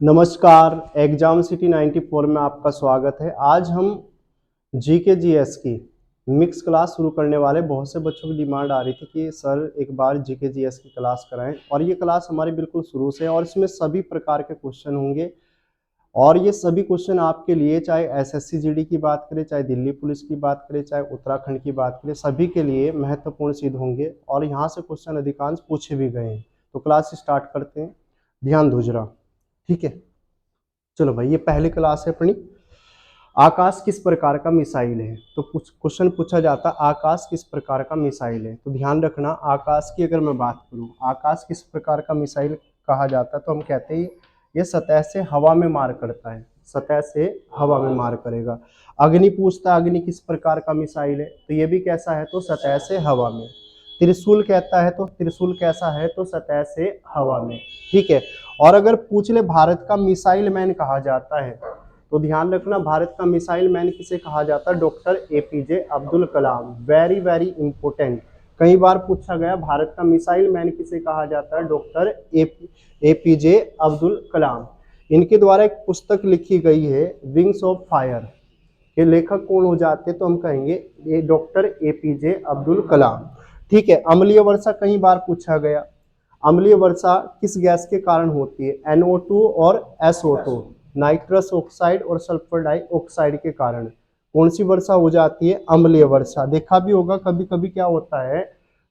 नमस्कार। Exam city 94 में आपका स्वागत है। आज हम जीके जीएस की मिक्स क्लास शुरू करने वाले। बहुत से बच्चों की डिमांड आ रही थी कि सर एक बार जीके जीएस की क्लास कराएं, और ये क्लास हमारी बिल्कुल शुरू से है और इसमें सभी प्रकार के क्वेश्चन होंगे। और ये सभी क्वेश्चन आपके लिए, चाहे एसएससी जीडी की बात करें, चाहे दिल्ली पुलिस की बात करें, चाहे उत्तराखंड की बात करें, सभी के लिए महत्वपूर्ण सिद्ध होंगे और यहाँ से क्वेश्चन अधिकांश पूछे भी गए हैं। तो क्लास स्टार्ट करते हैं। ध्यान दो जरा, ठीक है। चलो भाई, ये पहली क्लास है अपनी। आकाश किस प्रकार का मिसाइल है? तो कुछ क्वेश्चन पूछा जाता है, आकाश किस प्रकार का मिसाइल है। तो ध्यान रखना, आकाश की अगर मैं बात करूं, आकाश किस प्रकार का मिसाइल कहा जाता है, तो हम कहते हैं ये सतह से हवा में मार करता है, सतह से हवा में मार करेगा। अग्नि पूछता है, अग्नि किस प्रकार का मिसाइल है, तो ये भी कैसा है, तो सतह से हवा में। त्रिशूल कहता है, तो त्रिशूल कैसा है, तो सतह से हवा में, ठीक है। और अगर पूछ ले भारत का मिसाइल मैन कहा जाता है, तो ध्यान रखना, भारत का मिसाइल मैन किसे कहा जाता है, doctor APJ Abdul Kalam. Very very important, कई बार पूछा गया भारत का मिसाइल मैन किसे कहा जाता है, डॉक्टर एपीजे अब्दुल कलाम। इनके द्वारा एक पुस्तक लिखी गई है विंग्स ऑफ फायर, के लेखक कौन हो जाते हैं, तो हम कहेंगे ये डॉक्टर एपीजे अब्दुल कलाम, ठीक है। अम्लीय वर्षा कई बार पूछा गया। अम्लीय वर्षा किस गैस के कारण होती है, NO2 और SO2, नाइट्रस ऑक्साइड और सल्फर डाइऑक्साइड के कारण कौन सी वर्षा हो जाती है, अम्लीय वर्षा। देखा भी होगा कभी कभी क्या होता है,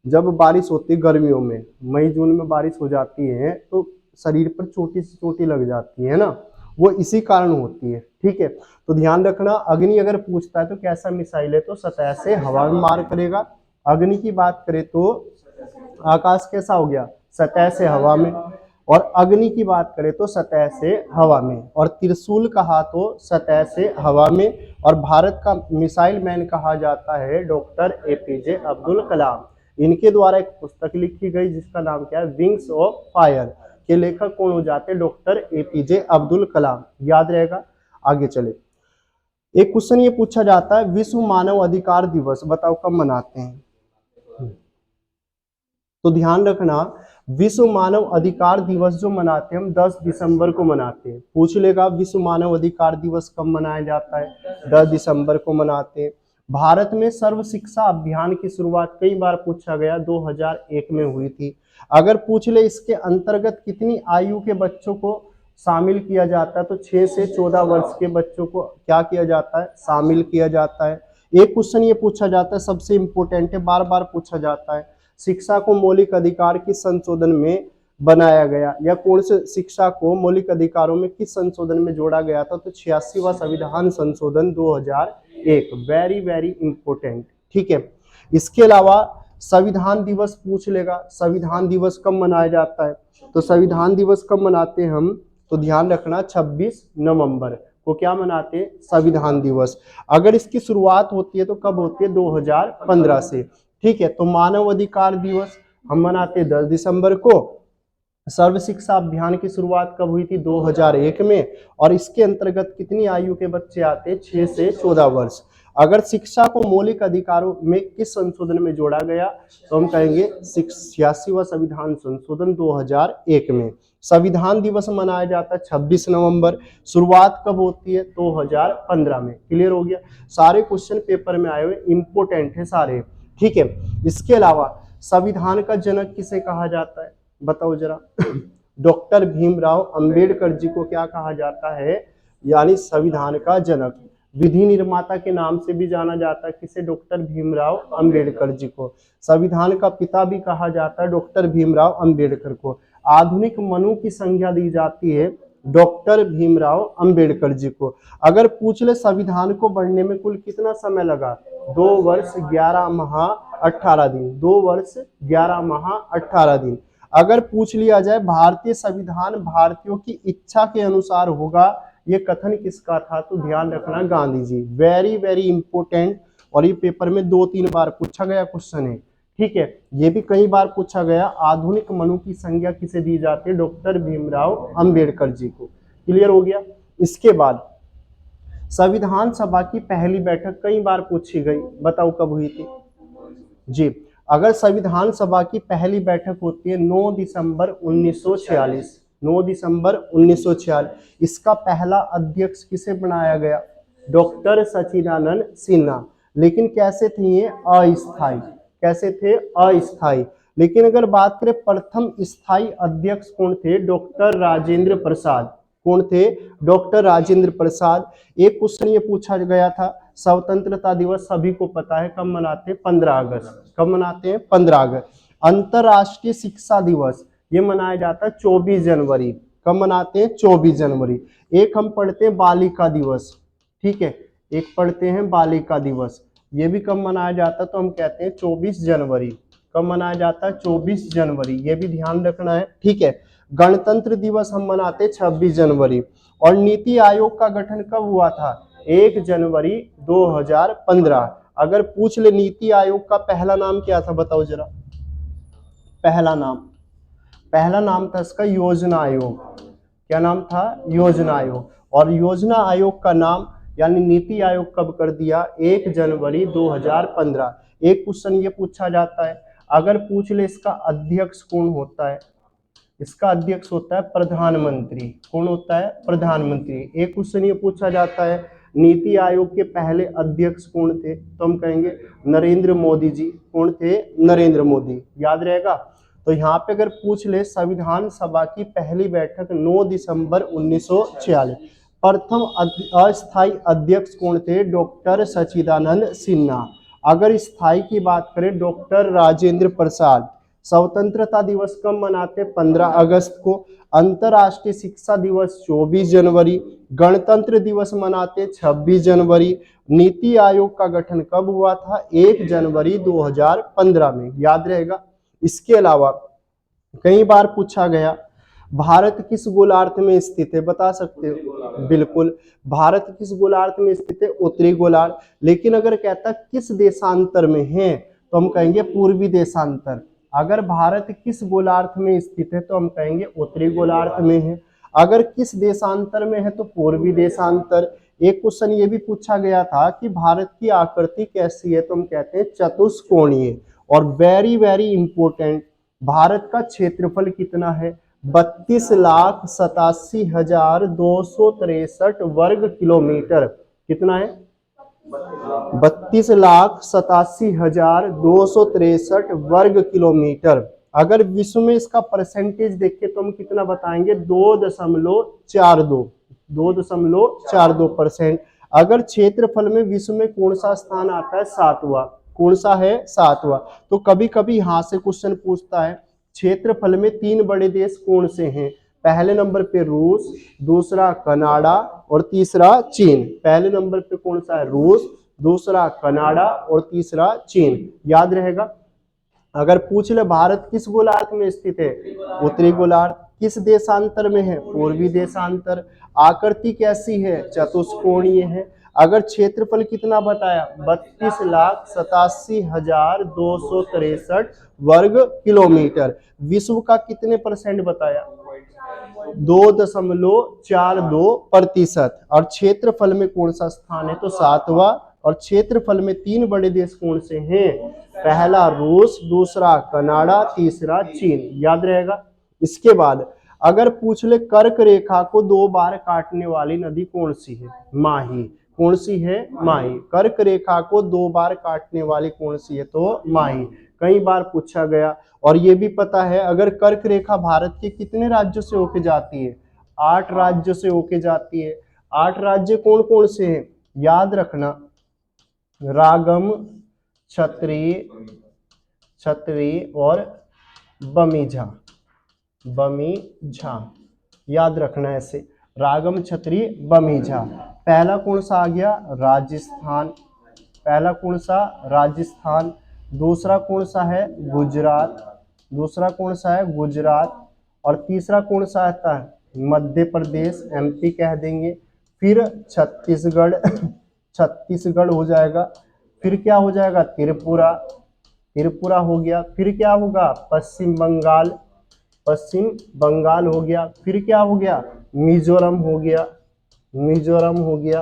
जब बारिश होती है गर्मियों में, मई जून में बारिश हो जाती है तो शरीर पर छोटी सी चोटी लग जाती है ना, वो इसी कारण होती है, ठीक है। तो ध्यान रखना, अग्नि अगर पूछता है तो कैसा मिसाइल है, तो सतह से हवा में मार करेगा। अग्नि की बात करें तो आकाश कैसा हो गया, सतह से हवा में। और अग्नि की बात करें तो सतह से हवा में। और त्रिशूल कहा तो सतह से हवा में। और भारत का मिसाइल मैन कहा जाता है डॉक्टर एपीजे अब्दुल कलाम। इनके द्वारा एक पुस्तक लिखी गई जिसका नाम क्या है, विंग्स ऑफ फायर, के लेखक कौन हो जाते हैं, डॉक्टर एपीजे अब्दुल कलाम। याद रहेगा। आगे चले, एक क्वेश्चन ये पूछा जाता है, विश्व मानव अधिकार दिवस बताओ कब मनाते हैं। तो ध्यान रखना, विश्व मानव अधिकार दिवस जो मनाते हैं हम 10 दिसंबर को मनाते हैं। पूछ लेगा विश्व मानव अधिकार दिवस कब मनाया जाता है, 10 दिसंबर को मनाते हैं। भारत में सर्व शिक्षा अभियान की शुरुआत कई बार पूछा गया, 2001 में हुई थी। अगर पूछ ले इसके अंतर्गत कितनी आयु के बच्चों को शामिल किया जाता है, तो 6 से 14 वर्ष के बच्चों को क्या किया जाता है, शामिल किया जाता है। एक क्वेश्चन ये पूछा जाता है, सबसे इंपॉर्टेंट है, बार बार पूछा जाता है, शिक्षा को मौलिक अधिकार किस संशोधन में बनाया गया, या कौन से शिक्षा को मौलिक अधिकारों में किस संशोधन में जोड़ा गया था, तो 86वां संविधान संशोधन 2001। वेरी वेरी इंपॉर्टेंट, ठीक है। इसके अलावा संविधान दिवस पूछ लेगा, संविधान दिवस कब मनाया जाता है, तो संविधान दिवस कब मनाते हैं हम, तो ध्यान रखना 26 नवंबर को क्या मनाते हैं, संविधान दिवस। अगर इसकी शुरुआत होती है तो कब होती है, 2015 से, ठीक है। तो मानव अधिकार दिवस हम मनाते हैं 10 दिसंबर को। सर्व शिक्षा अभियान की शुरुआत कब हुई थी, 2001 में। और इसके अंतर्गत कितनी आयु के बच्चे आते हैं, 6 से 14 वर्ष। अगर शिक्षा को मौलिक अधिकारों में किस संशोधन में जोड़ा गया, तो हम कहेंगे 86वां संविधान संशोधन 2001 में। संविधान दिवस मनाया जाता है 26 नवंबर। शुरुआत कब होती है, 2015 में। क्लियर हो गया। सारे क्वेश्चन पेपर में आए हुए इंपोर्टेंट है सारे, ठीक है। इसके अलावा संविधान का जनक किसे कहा जाता है, बताओ जरा। डॉक्टर भीमराव अंबेडकर जी को क्या कहा जाता है, यानी संविधान का जनक। विधि निर्माता के नाम से भी जाना जाता है किसे, डॉक्टर भीमराव अंबेडकर जी को। संविधान का पिता भी कहा जाता है डॉक्टर भीमराव अंबेडकर को। आधुनिक मनु की संज्ञा दी जाती है डॉक्टर भीमराव अंबेडकर जी को। अगर पूछ ले संविधान को बढ़ने में कुल कितना समय लगा, 2 वर्ष 11 माह 18 दिन, 2 वर्ष 11 माह 18 दिन। अगर पूछ लिया जाए भारतीय संविधान भारतीयों की इच्छा के अनुसार होगा, ये कथन किसका था, तो ध्यान रखना Gandhi ji. Very very important, और ये पेपर में 2-3 बार पूछा गया क्वेश्चन है, ठीक है। ये भी कई बार पूछा गया, आधुनिक मनु की संज्ञा किसे दी जाती है, डॉक्टर भीमराव अंबेडकर जी को। क्लियर हो गया। इसके बाद संविधान सभा की पहली बैठक कई बार पूछी गई, बताओ कब हुई थी जी। अगर संविधान सभा की पहली बैठक होती है 9 दिसंबर 1946, 9 दिसंबर 1946। इसका पहला अध्यक्ष किसे बनाया गया? डॉक्टर सचिदानंद सिन्हा। लेकिन कैसे थे ये? अस्थायी। कैसे थे? अस्थायी। लेकिन अगर बात करें प्रथम स्थायी अध्यक्ष कौन थे? डॉक्टर राजेंद्र प्रसाद। कौन थे? डॉक्टर राजेंद्र प्रसाद। एक क्वेश्चन ये पूछा गया था, स्वतंत्रता दिवस सभी को पता है कब मनाते हैं? 15 अगस्त। कब मनाते हैं? 15 अगस्त। अंतरराष्ट्रीय शिक्षा दिवस ये मनाया जाता है 24 जनवरी। कब मनाते हैं? 24 जनवरी। एक हम पढ़ते हैं बालिका दिवस, ठीक है, एक पढ़ते हैं बालिका दिवस, ये भी कब मनाया जाता है? तो हम कहते हैं 24 जनवरी। कब मनाया जाता है? 24 जनवरी, ये भी ध्यान रखना है, ठीक है। गणतंत्र दिवस हम मनाते हैं 26 जनवरी। और नीति आयोग का गठन कब हुआ था? 1 जनवरी 2015। अगर पूछ ले नीति आयोग का पहला नाम क्या था, बताओ जरा। पहला नाम था इसका योजना आयोग। क्या नाम था? योजना आयोग। और योजना आयोग का नाम यानी नीति आयोग कब कर दिया? 1 जनवरी 2015। एक क्वेश्चन ये पूछा जाता है, अगर पूछ ले इसका अध्यक्ष कौन होता है? इसका अध्यक्ष होता है प्रधानमंत्री। कौन होता है? प्रधानमंत्री। एक क्वेश्चन ये पूछा जाता है, नीति आयोग के पहले अध्यक्ष कौन थे? तो हम कहेंगे नरेंद्र मोदी जी। कौन थे? नरेंद्र मोदी। याद रहेगा। तो यहाँ पे अगर पूछ ले संविधान सभा की पहली बैठक 9 दिसंबर 1946। प्रथम अस्थायी अध्यक्ष कौन थे? डॉक्टर सचिदानंद सिन्हा। अगर स्थायी की बात करें, डॉक्टर राजेंद्र प्रसाद। स्वतंत्रता दिवस कब मनाते? 15 अगस्त को। अंतर्राष्ट्रीय शिक्षा दिवस 24 जनवरी। गणतंत्र दिवस मनाते 26 जनवरी। नीति आयोग का गठन कब हुआ था? 1 जनवरी 2015 में। याद रहेगा। इसके अलावा कई बार पूछा गया, भारत किस गोलार्ध में स्थित है? बता सकते हो? बिल्कुल। भारत किस गोलार्ध में स्थित है? उत्तरी गोलार्ध। लेकिन अगर कहता किस देशांतर में है, तो हम कहेंगे पूर्वी देशांतर। अगर भारत किस गोलार्ध में स्थित है, तो हम कहेंगे उत्तरी गोलार्ध में है। अगर किस देशांतर में है, तो पूर्वी देशांतर। एक क्वेश्चन ये भी पूछा गया था कि भारत की आकृति कैसी है, तो हम कहते हैं चतुष्कोणीय। और वेरी वेरी इंपॉर्टेंट, भारत का क्षेत्रफल कितना है? 32,87,263 वर्ग किलोमीटर। कितना है? 32,87,263 वर्ग किलोमीटर। अगर विश्व में इसका परसेंटेज देखें तो हम कितना बताएंगे? 2.42%। अगर क्षेत्रफल में विश्व में कौन सा स्थान आता है? 7वां। कौन सा है? 7वां। तो कभी कभी यहां से क्वेश्चन पूछता है, क्षेत्रफल में 3 बड़े देश कौन से हैं? पहले नंबर पे रूस, दूसरा कनाडा और तीसरा चीन। पहले नंबर पे कौन सा है? रूस, दूसरा कनाडा और तीसरा चीन। याद रहेगा। अगर पूछ ले भारत किस गोलार्ध में स्थित है? उत्तरी गोलार्ध। किस देशांतर में है? पूर्वी देशांतर। आकृति कैसी है? चतुष्कोणीय है। अगर क्षेत्रफल कितना बताया? 32,87,263 वर्ग किलोमीटर। विश्व का कितने परसेंट बताया? 2.42%। और क्षेत्रफल में कौन सा स्थान है? तो 7वां। और क्षेत्रफल में 3 बड़े देश कौन से हैं? पहला रूस, दूसरा कनाडा, तीसरा चीन। याद रहेगा। इसके बाद अगर पूछ ले कर्क रेखा को 2 बार काटने वाली नदी कौन सी है? माही। कौन सी है? माही। कर्क रेखा को 2 बार काटने वाली कौन सी है? तो माही। कई बार पूछा गया। और ये भी पता है, अगर कर्क रेखा भारत के कितने राज्यों से होके जाती है? 8 राज्यों से होके जाती है। 8 राज्य कौन कौन से हैं? याद रखना, रागम, छतरी और बमीझा। याद रखना ऐसे, रागम, छतरी, बमीझा। पहला कौन सा आ गया? राजस्थान। पहला कौन सा? राजस्थान। दूसरा कौन सा है? गुजरात। दूसरा कौन सा है? गुजरात। और तीसरा कौन सा आता है? मध्य प्रदेश, एमपी कह देंगे। फिर छत्तीसगढ़ छत्तीसगढ़ हो जाएगा। फिर क्या हो जाएगा? त्रिपुरा हो गया। फिर क्या होगा? पश्चिम बंगाल हो गया। फिर क्या हो गया? मिजोरम हो गया।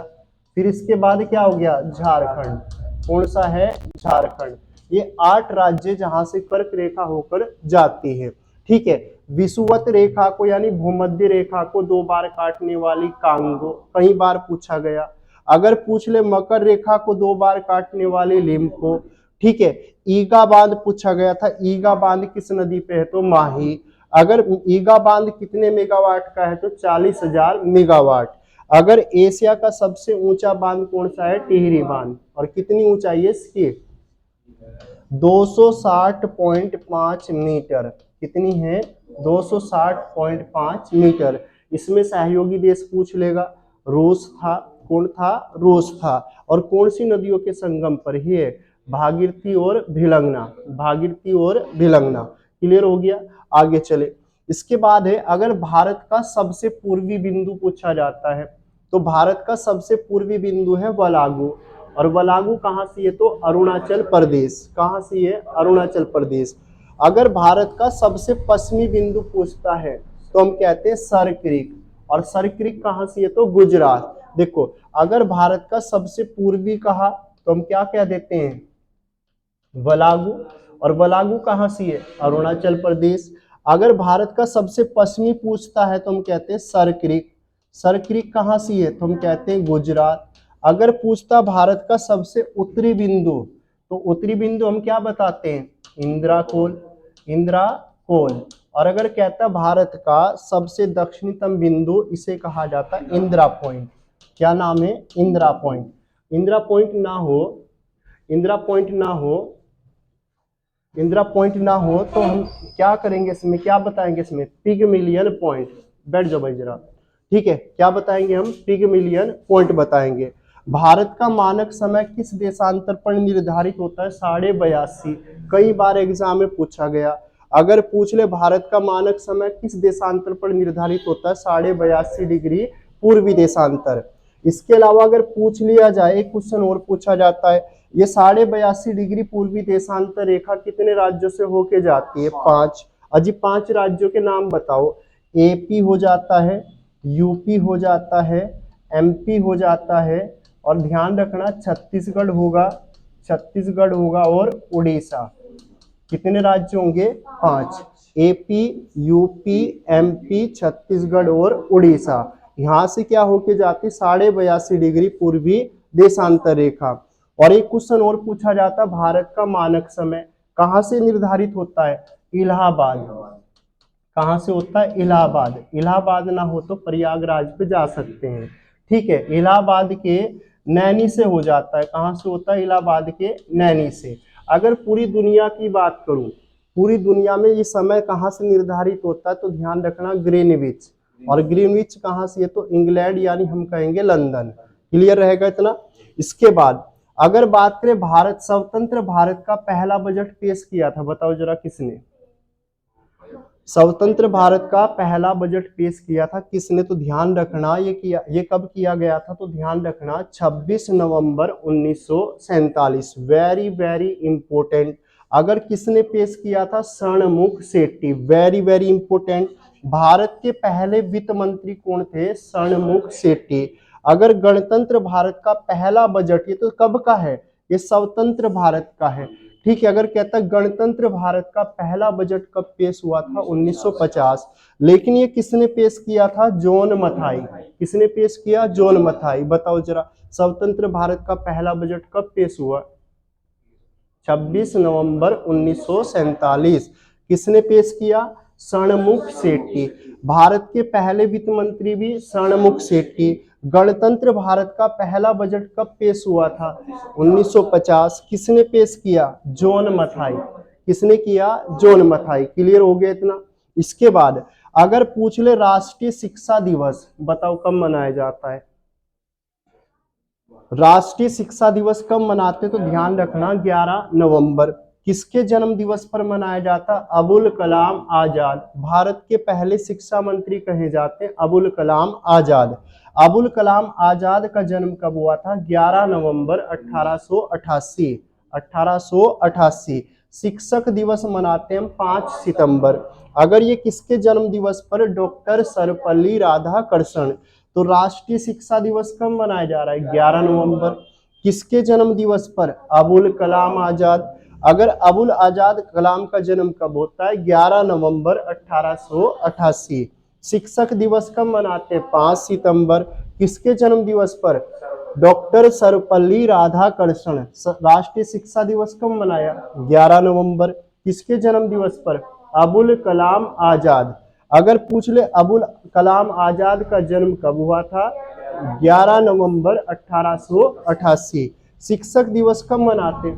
फिर इसके बाद क्या हो गया? झारखंड। कौन सा है? झारखंड। ये 8 राज्य जहां से कर्क रेखा होकर जाती है। ठीक है। विषुवत रेखा को यानी भूमध्य रेखा को 2 बार काटने वाली कांगो, कई बार पूछा गया। अगर पूछ ले मकर रेखा को 2 बार काटने वाले लिम्को, ठीक है। ईगा बांध पूछा गया था, ईगा बांध किस नदी पे है, तो माही। अगर ईगा बांध कितने मेगावाट का है, तो 40,000 मेगावाट। अगर एशिया का सबसे ऊंचा बांध कौन सा है, टिहरी बांध, और कितनी ऊंचाई है इसकी, 260.5 मीटर। कितनी है, 260.5 मीटर। इसमें सहयोगी देश पूछ लेगा, रूस था, कौन था, रूस था। और कौन सी नदियों के संगम पर है, भागीरथी और भिलंगना, भागीरथी और भिलंगना। क्लियर हो गया, आगे चले। इसके बाद है, अगर भारत का सबसे पूर्वी बिंदु पूछा जाता है, तो भारत का सबसे पूर्वी बिंदु है वलागू। और वलागू कहाँ से है, तो अरुणाचल प्रदेश। कहाँ से है, अरुणाचल प्रदेश। अगर भारत का सबसे पश्चिमी बिंदु पूछता है, तो हम कहते हैं सर क्रीक। और सर क्रीक कहाँ से है, तो गुजरात। देखो, अगर भारत का सबसे पूर्वी कहा तो हम क्या कह देते हैं, वलागू। और वलागू कहाँ से है, अरुणाचल प्रदेश। अगर भारत का सबसे पश्चिमी पूछता है तो हम कहते हैं सर क्रीक। सर क्रीक कहाँ से है, तो हम कहते हैं गुजरात। अगर पूछता भारत का सबसे उत्तरी बिंदु, तो उत्तरी बिंदु हम क्या बताते हैं, इंदिरा कोल, इंदिरा कोल। और अगर कहता भारत का सबसे दक्षिणतम बिंदु, इसे कहा जाता है इंदिरा पॉइंट। क्या नाम है, इंदिरा पॉइंट। इंदिरा पॉइंट ना हो, इंदिरा पॉइंट ना हो, इंदिरा पॉइंट ना हो तो हम क्या करेंगे, इसमें क्या बताएंगे, इसमें पिगमिलियन पॉइंट। बैठ जाओ भाई जरा, ठीक है। क्या बताएंगे हम, पिगमिलियन पॉइंट बताएंगे। भारत का मानक समय किस देशांतर पर निर्धारित होता है, 82.5। कई बार एग्जाम में पूछा गया। अगर पूछ ले भारत का मानक समय किस देशांतर पर निर्धारित होता है, 82.5 डिग्री पूर्वी देशांतर। इसके अलावा अगर पूछ लिया जाए, एक क्वेश्चन और पूछा जाता है, ये 82.5 डिग्री पूर्वी देशांतर रेखा कितने राज्यों से होके जाती है, 5। अजी 5 राज्यों के नाम बताओ। एपी हो जाता है, यूपी हो जाता है, एमपी हो जाता है, और ध्यान रखना छत्तीसगढ़ होगा, छत्तीसगढ़ होगा, और उड़ीसा। कितने राज्य होंगे, 5। एपी, यूपी, एमपी, छत्तीसगढ़ और उड़ीसा। यहां से क्या होके जाती, 82.5 डिग्री पूर्वी देशांतर रेखा। और एक क्वेश्चन और पूछा जाता, भारत का मानक समय कहाँ से निर्धारित होता है, इलाहाबाद। कहाँ से होता है, इलाहाबाद। इलाहाबाद ना हो तो प्रयागराज पे जा सकते हैं, ठीक है। इलाहाबाद के नैनी से हो जाता है, कहाँ से होता है, इलाहाबाद के नैनी से। अगर पूरी दुनिया की बात करूं, पूरी दुनिया में ये समय कहाँ से निर्धारित होता है, तो ध्यान रखना ग्रीनविच। और ग्रीनविच कहाँ से है, तो इंग्लैंड, यानी हम कहेंगे लंदन। क्लियर रहेगा इतना। इसके बाद अगर बात करें, भारत स्वतंत्र भारत का पहला बजट पेश किया था, बताओ जरा किसने, स्वतंत्र भारत का पहला बजट पेश किया था किसने, तो ध्यान रखना ये कब किया गया था, तो ध्यान रखना 26 नवंबर 1947। Very very important. अगर किसने पेश किया था, Shanmukh Sethi. Very very important. Bharat के पहले वित्त मंत्री कौन थे, षणमुख सेठी। अगर गणतंत्र भारत का पहला बजट, ये तो कब का है, ये स्वतंत्र भारत का है, ठीक है। अगर कहता गणतंत्र भारत का पहला बजट कब पेश हुआ था, 1950। लेकिन ये किसने पेश किया था, जॉन मथाई। किसने पेश किया, जॉन मथाई। बताओ जरा, स्वतंत्र भारत का पहला बजट कब पेश हुआ, 26 नवंबर 1947। किसने पेश किया, षणमुख सेठी। भारत के पहले वित्त मंत्री भी षणमुख सेठी। गणतंत्र भारत का पहला बजट कब पेश हुआ था, 1950। किसने पेश किया, जॉन मथाई। किसने किया, जॉन मथाई। क्लियर हो गया इतना। इसके बाद अगर पूछ ले राष्ट्रीय शिक्षा दिवस बताओ कब मनाया जाता है, राष्ट्रीय शिक्षा दिवस कब मनाते, तो ध्यान रखना 11 नवंबर। किसके जन्म दिवस पर मनाया जाता, अबुल कलाम आजाद। भारत के पहले शिक्षा मंत्री कहे जाते हैं अबुल कलाम आजाद। अबुल कलाम आजाद का जन्म कब हुआ था, 11 नवंबर 1888। 1888। शिक्षक दिवस मनाते हैं 5 सितंबर। अगर ये किसके जन्म दिवस पर, डॉक्टर सर्वपल्ली राधाकृष्णन। तो राष्ट्रीय शिक्षा दिवस कब मनाया जा रहा है, 11 नवंबर। किसके जन्म दिवस पर, अबुल कलाम आजाद। अगर अबुल आजाद कलाम का जन्म कब होता है? 11 नवंबर 1888। शिक्षक दिवस कब मनाते हैं? 5 सितंबर। किसके जन्म दिवस पर? डॉक्टर सर्वपल्ली राधाकृष्णन। राष्ट्रीय शिक्षा दिवस कब मनाया? 11 नवंबर। किसके जन्म दिवस पर? अबुल कलाम आजाद। अगर पूछ ले अबुल कलाम आजाद का जन्म कब हुआ था? 11 नवंबर 1888। शिक्षक दिवस कब मनाते?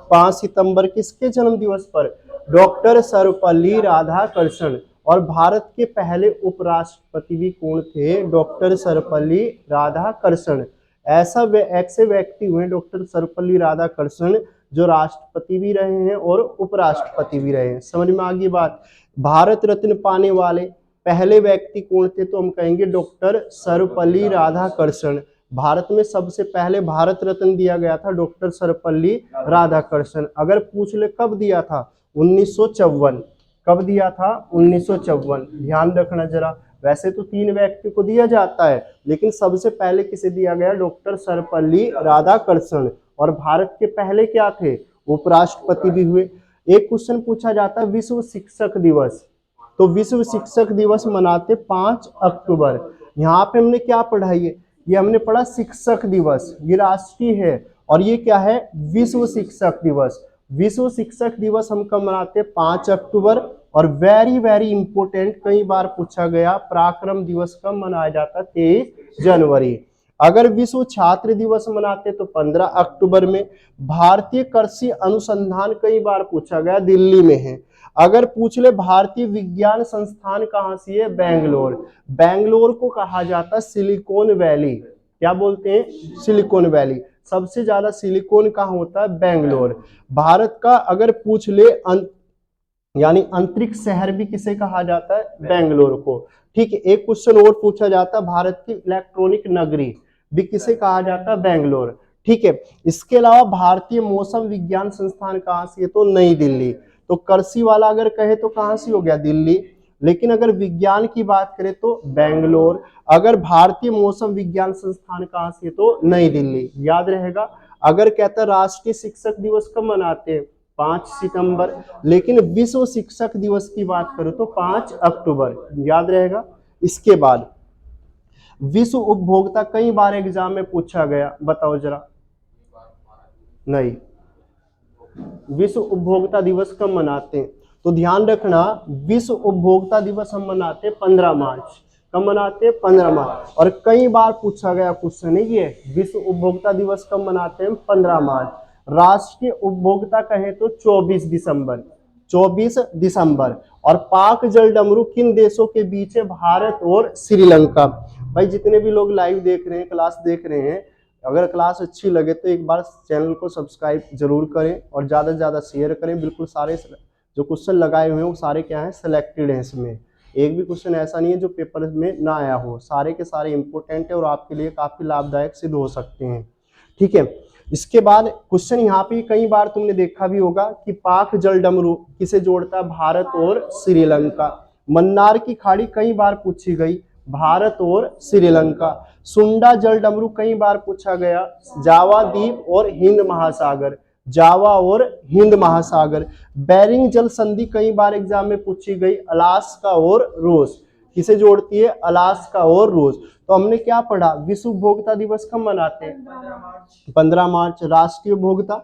5 सितंबर। किसके जन्म दिवस पर? डॉक्टर सर्वपल्ली राधाकृष्णन। और भारत के पहले उपराष्ट्रपति भी कौन थे? डॉक्टर सर्वपल्ली राधाकृष्णन। ऐसे व्यक्ति हुए डॉक्टर सर्वपल्ली राधाकृष्णन जो राष्ट्रपति भी रहे हैं और उपराष्ट्रपति भी रहे हैं। समझ में आ गई बात? भारत रत्न पाने वाले पहले व्यक्ति कौन थे? तो हम कहेंगे डॉक्टर सर्वपल्ली राधाकृष्णन। भारत में सबसे पहले भारत रत्न दिया गया था डॉक्टर सर्वपल्ली राधाकृष्णन। अगर पूछ ले कब दिया था? 1954। कब दिया था? 1954। ध्यान रखना जरा। वैसे तो 3 व्यक्ति को दिया जाता है, लेकिन सबसे पहले किसे दिया गया? डॉक्टर सर्वपल्ली राधाकृष्णन। और भारत के पहले क्या थे? उपराष्ट्रपति भी हुए। एक क्वेश्चन पूछा जाता है विश्व शिक्षक दिवस। तो विश्व शिक्षक दिवस मनाते 5 अक्टूबर। यहाँ पे हमने क्या पढ़ा? ये हमने पढ़ा शिक्षक दिवस, ये राष्ट्रीय है। और ये क्या है? विश्व शिक्षक दिवस। विश्व शिक्षक दिवस हम कब मनाते? 5 अक्टूबर। और वेरी वेरी इंपोर्टेंट, कई बार पूछा गया, पराक्रम दिवस कब मनाया जाता? 23 जनवरी। अगर विश्व छात्र दिवस मनाते तो 15 अक्टूबर में। भारतीय कृषि अनुसंधान कई बार पूछा गया, दिल्ली में है। अगर पूछ ले भारतीय विज्ञान संस्थान कहाँ से है? बेंगलोर। बेंगलोर को कहा जाता सिलिकॉन वैली। क्या बोलते हैं? Silicon valley. सबसे ज्यादा सिलिकॉन कहाँ होता है? बेंगलोर। भारत का अगर पूछ ले यानी अंतरिक्ष शहर भी किसे कहा जाता है? बेंगलोर को। ठीक है। एक क्वेश्चन और पूछा जाता है, भारत की इलेक्ट्रॉनिक नगरी भी किसे कहा जाता है? बेंगलोर। ठीक है। इसके अलावा भारतीय मौसम विज्ञान संस्थान कहाँ से है? तो नई दिल्ली। तो कृषि वाला अगर कहे तो कहाँ से हो गया? दिल्ली। लेकिन अगर विज्ञान की बात करें तो बेंगलोर। अगर भारतीय मौसम विज्ञान संस्थान कहाँ से? तो नई दिल्ली। याद रहेगा। अगर कहता राष्ट्रीय शिक्षक दिवस कब मनाते हैं? 5 सितंबर। लेकिन विश्व शिक्षक दिवस की बात करो तो 5 अक्टूबर। याद रहेगा। इसके बाद विश्व उपभोक्ता कई बार एग्जाम में पूछा गया, बताओ जरा। नहीं। विश्व उपभोक्ता दिवस कब मनाते हैं? तो ध्यान रखना, विश्व उपभोक्ता दिवस हम मनाते हैं 15 मार्च। कब मनाते हैं? 15 मार्च। और कई बार पूछा गया क्वेश्चन है ये, विश्व उपभोक्ता दिवस कब मनाते हैं? 15 मार्च। राष्ट्रीय उपभोक्ता कहें तो 24 दिसंबर। 24 दिसंबर। और पाक जल डमरू किन देशों के बीच है? भारत और श्रीलंका। भाई जितने भी लोग लाइव देख रहे हैं, क्लास देख रहे हैं, अगर क्लास अच्छी लगे तो एक बार चैनल को सब्सक्राइब जरूर करें और ज़्यादा से ज़्यादा शेयर करें। बिल्कुल सारे जो क्वेश्चन लगाए हुए हैं वो सारे क्या हैं? सिलेक्टेड हैं। इसमें एक भी क्वेश्चन ऐसा नहीं है जो पेपर में ना आया हो। सारे के सारे इंपॉर्टेंट है और आपके लिए काफ़ी लाभदायक सिद्ध हो सकते हैं। ठीक है। इसके बाद क्वेश्चन यहाँ पे कई बार तुमने देखा भी होगा कि पाक जल डमरू किसे जोड़ता है? भारत और श्रीलंका। मन्नार की खाड़ी कई बार पूछी गई, भारत और श्रीलंका। सुंडा जल डमरू कई बार पूछा गया, जावा द्वीप और हिंद महासागर। जावा और हिंद महासागर। बेरिंग जल संधि कई बार एग्जाम में पूछी गई, अलास्का और रूस। किसे जोड़ती है? अलास्का और रूस। तो हमने क्या पढ़ा? विश्व उपभोक्ता दिवस कब मनाते हैं? 15 मार्च। राष्ट्रीय उपभोक्ता,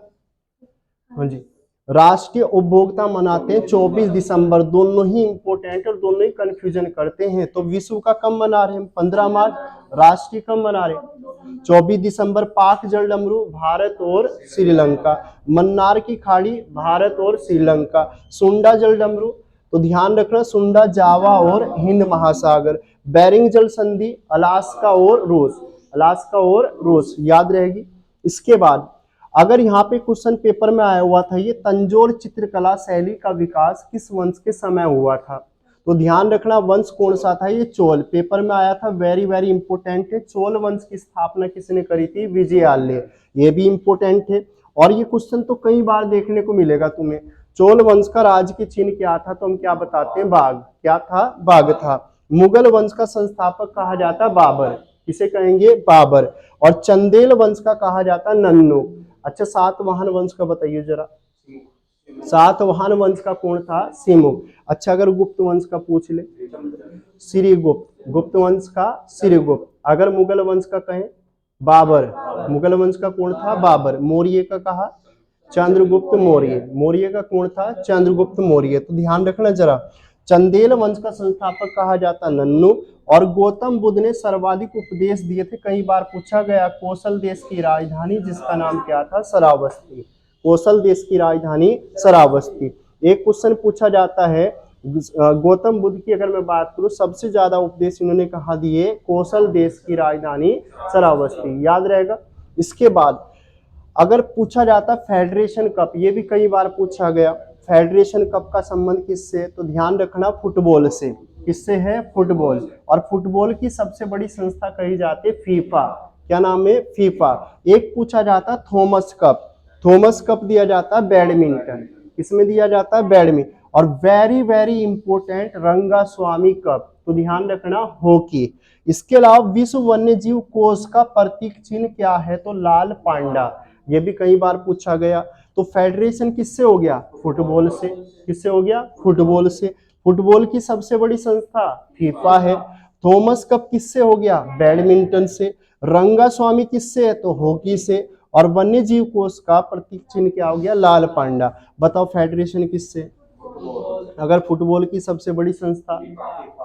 हाँ जी, राष्ट्रीय उपभोक्ता मनाते हैं 24 दिसंबर। दोनों ही इंपोर्टेंट और दोनों ही कंफ्यूजन करते हैं। तो विश्व का कब मना रहे हैं? 15 मार्च। राष्ट्रीय कब मना रहे हैं? 24 दिसंबर। पाक जल डमरू भारत और श्रीलंका। मन्नार की खाड़ी भारत और श्रीलंका। सुंडा जल डमरू तो ध्यान रखना, सुंडा जावा और हिंद महासागर। बेरिंग जल संधि अलास्का और रूस। अलास्का और रूस। याद रहेगी। इसके बाद अगर यहाँ पे क्वेश्चन पेपर में आया हुआ था, ये तंजौर चित्रकला शैली का विकास किस वंश के समय हुआ था? तो ध्यान रखना वंश कौन सा था? ये चोल। पेपर में आया था, वेरी वेरी इंपोर्टेंट है। चोल वंश की स्थापना किसने करी थी? विजयालय। ये भी इंपोर्टेंट है। और ये क्वेश्चन तो कई बार देखने को मिलेगा तुम्हें। चोल वंश का राज की चिन्ह क्या था? तो हम क्या बताते हैं? बाघ। क्या था? बाघ था। मुगल वंश का संस्थापक कहा जाता बाबर। किसे कहेंगे? बाबर। और चंदेल वंश का कहा जाता नन्नू। अच्छा, सातवाहन वंश का बताइए जरा। सातवाहन वंश का कौन था? सिमुक। अच्छा, अगर गुप्त वंश का पूछ ले, श्रीगुप्त। गुप्त वंश का श्रीगुप्त। अगर मुगल वंश का कहें, बाबर। मुगल वंश का कौन था? बाबर। मौर्य का कहा, चंद्रगुप्त मौर्य। मौर्य का कौन था? चंद्रगुप्त मौर्य। तो ध्यान रखना जरा। चंदेल वंश का संस्थापक कहा जाता नन्नू। और गौतम बुद्ध ने सर्वाधिक उपदेश दिए थे, कई बार पूछा गया। कौशल देश की राजधानी जिसका नाम क्या था? श्रावस्ती। कौशल देश की राजधानी श्रावस्ती। एक क्वेश्चन पूछा जाता है, गौतम बुद्ध की अगर मैं बात करूं, सबसे ज्यादा उपदेश इन्होंने कहा दिए? कौशल देश की राजधानी श्रावस्ती। याद रहेगा। इसके बाद अगर पूछा जाता फेडरेशन कप, ये भी कई बार पूछा गया। फेडरेशन कप का संबंध किससे? तो ध्यान रखना, फुटबॉल से। किससे है? फुटबॉल। और फुटबॉल की सबसे बड़ी संस्था कही जाती है फीफा। क्या नाम है? फीफा। एक पूछा जाता थॉमस कप। थॉमस कप दिया जाता बैडमिंटन। किसमें दिया जाता है? बैडमिंटन। और very very important Rangaswamy cup, तो ध्यान रखना, हॉकी। इसके अलावा विश्व वन्य जीव कोष का प्रतीक चिन्ह क्या है? तो लाल पांडा। ये भी कई बार पूछा गया। तो फेडरेशन किससे हो गया? फुटबॉल से। किससे हो गया? फुटबॉल से। फुटबॉल की सबसे बड़ी संस्था फीफा है। थॉमस कप किससे हो गया? बैडमिंटन से। रंगास्वामी किससे है? तो हॉकी से। और वन्य जीव कोष का प्रतीक चिन्ह क्या हो गया? लाल पांडा। बताओ फेडरेशन किससे? अगर फुटबॉल की सबसे बड़ी संस्था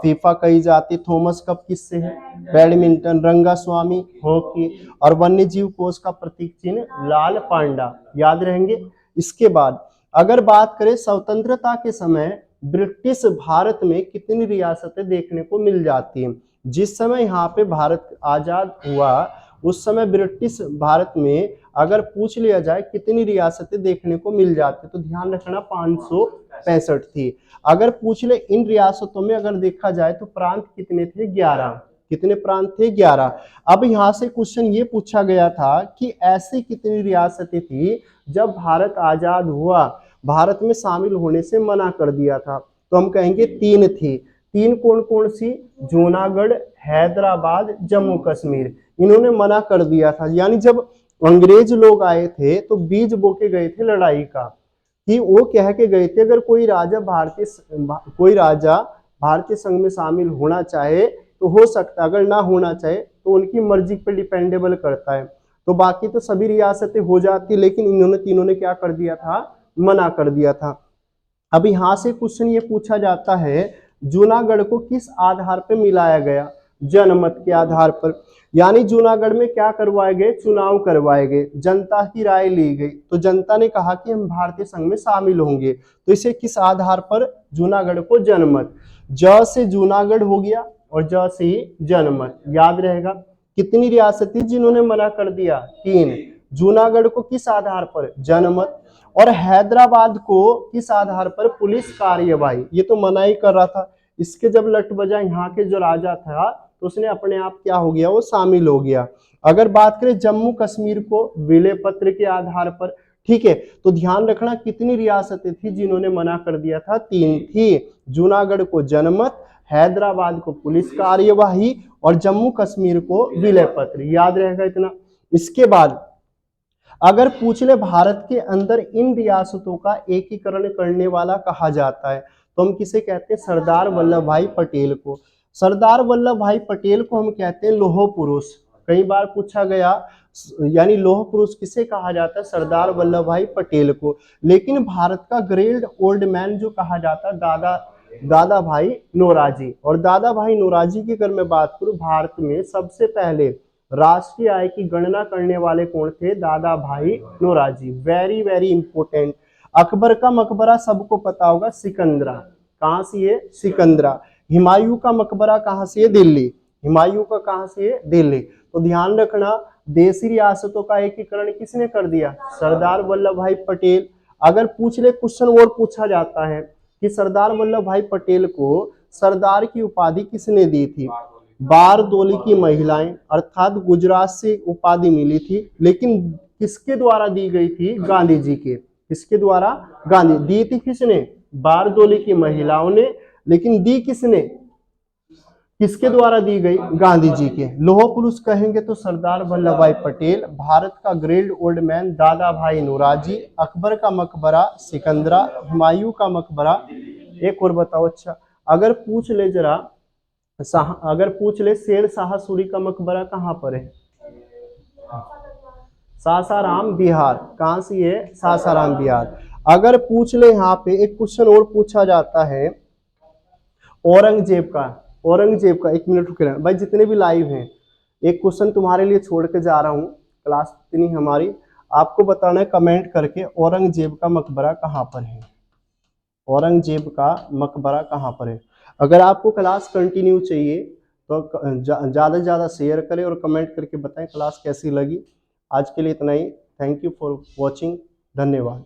फीफा कही जाती, थॉमस कप किससे है? बैडमिंटन। रंगास्वामी हॉकी। और वन्य जीव कोष का प्रतीक चिन्ह लाल पांडा। याद रहेंगे। इसके बाद अगर बात करें स्वतंत्रता के समय ब्रिटिश भारत में कितनी रियासतें देखने को मिल जाती हैं? जिस समय यहाँ पे भारत आजाद हुआ उस समय ब्रिटिश भारत में अगर पूछ लिया जाए कितनी रियासतें देखने को मिल जाती, तो ध्यान रखना 565 थी। अगर पूछ ले इन रियासतों में अगर देखा जाए तो प्रांत कितने थे? 11। कितने प्रांत थे? 11। अब यहाँ से क्वेश्चन ये पूछा गया था कि ऐसी कितनी रियासतें थी जब भारत आजाद हुआ, भारत में शामिल होने से मना कर दिया था? तो हम कहेंगे 3 थी। 3 कौन कौन सी? जूनागढ़, हैदराबाद, जम्मू कश्मीर। इन्होंने मना कर दिया था। यानी जब अंग्रेज लोग आए थे तो बीज बो के गए थे लड़ाई का, कि वो कह के गए थे अगर कोई राजा भारतीय संघ में शामिल होना चाहे तो हो सकता है, अगर ना होना चाहे तो उनकी मर्जी पर डिपेंडेबल करता है। तो बाकी तो सभी रियासतें हो जाती, लेकिन इन्होंने तीनों ने क्या कर दिया था? मना कर दिया था। अब यहाँ से क्वेश्चन ये पूछा जाता है जूनागढ़ को किस आधार पर मिलाया गया? जनमत के आधार पर। यानी जूनागढ़ में क्या करवाए गए? चुनाव करवाए गए, जनता की राय ली गई, तो जनता ने कहा कि हम भारतीय संघ में शामिल होंगे। तो इसे किस आधार पर? जूनागढ़ को जनमत। ज से जूनागढ़ हो गया और ज से ही जनमत। याद रहेगा। कितनी रियासतें जिन्होंने मना कर दिया? 3। जूनागढ़ को किस आधार पर? जनमत। और हैदराबाद को किस आधार पर? पुलिस कार्यवाही। ये तो मना ही कर रहा था। इसके जब लट बजा यहाँ के जो राजा था तो उसने अपने आप क्या हो गया? वो शामिल हो गया। अगर बात करें जम्मू कश्मीर को विलय पत्र के आधार पर, ठीक है, तो ध्यान रखना कितनी रियासतें थी जिन्होंने मना कर दिया था? 3 थी। जूनागढ़ को जनमत, हैदराबाद को पुलिस कार्यवाही और जम्मू कश्मीर को विलय पत्र। याद रहेगा इतना। इसके बाद अगर पूछ ले भारत के अंदर इन रियासतों का एकीकरण करने वाला कहा जाता है, तो हम किसे कहते हैं? सरदार वल्लभ भाई पटेल को। सरदार वल्लभ भाई पटेल को हम कहते हैं लौह पुरुष। कई बार पूछा गया, यानी लौह पुरुष किसे कहा जाता है? सरदार वल्लभ भाई पटेल को। लेकिन भारत का ग्रेट ओल्ड मैन जो कहा जाता है दादा भाई नौरोजी। और दादा भाई नौरोजी की अगर मैं बात करूं, भारत में सबसे पहले राष्ट्रीय आय की गणना करने वाले कौन थे? Dadabhai Naoroji. Very very important. Akbar का मकबरा सबको पता होगा, सिकंदरा। कहां से है? सिकंदरा। हुमायूं का मकबरा कहां से है? दिल्ली। हुमायूं का कहां से है? दिल्ली। तो ध्यान रखना देशी रियासतों का एकीकरण किसने कर दिया? सरदार वल्लभ भाई पटेल। अगर पूछ ले क्वेश्चन और पूछा जाता है कि सरदार वल्लभ भाई पटेल को सरदार की उपाधि किसने दी थी? बारदोली की महिलाएं, अर्थात गुजरात से उपाधि मिली थी, लेकिन किसके द्वारा दी गई थी? गांधी जी के। किसके द्वारा? गांधी। दी थी किसने? बारदोली की महिलाओं ने, लेकिन दी किसने? किसके द्वारा दी गई? गांधी जी के। लौह पुरुष कहेंगे तो सरदार वल्लभ भाई पटेल, भारत का ग्रेट ओल्ड मैन दादा भाई नौरोजी, अकबर का मकबरा सिकंदरा, हुमायूं का मकबरा। एक और बताओ। अच्छा, अगर पूछ ले जरा, अगर पूछ ले शेर शाह सूरी का मकबरा कहाँ पर है? सासाराम बिहार। कहाँ से है? सासाराम बिहार। अगर पूछ ले यहाँ पे एक क्वेश्चन और पूछा जाता है औरंगजेब का, औरंगजेब का, एक मिनट रुक भाई, जितने भी लाइव हैं एक क्वेश्चन तुम्हारे लिए छोड़ के जा रहा हूँ, क्लास इतनी हमारी, आपको बताना है कमेंट करके औरंगजेब का मकबरा कहाँ पर है, औरंगजेब का मकबरा कहाँ पर है। अगर आपको क्लास कंटिन्यू चाहिए तो ज़्यादा से ज़्यादा शेयर करें और कमेंट करके बताएं क्लास कैसी लगी। आज के लिए इतना ही। Thank you for watching. धन्यवाद।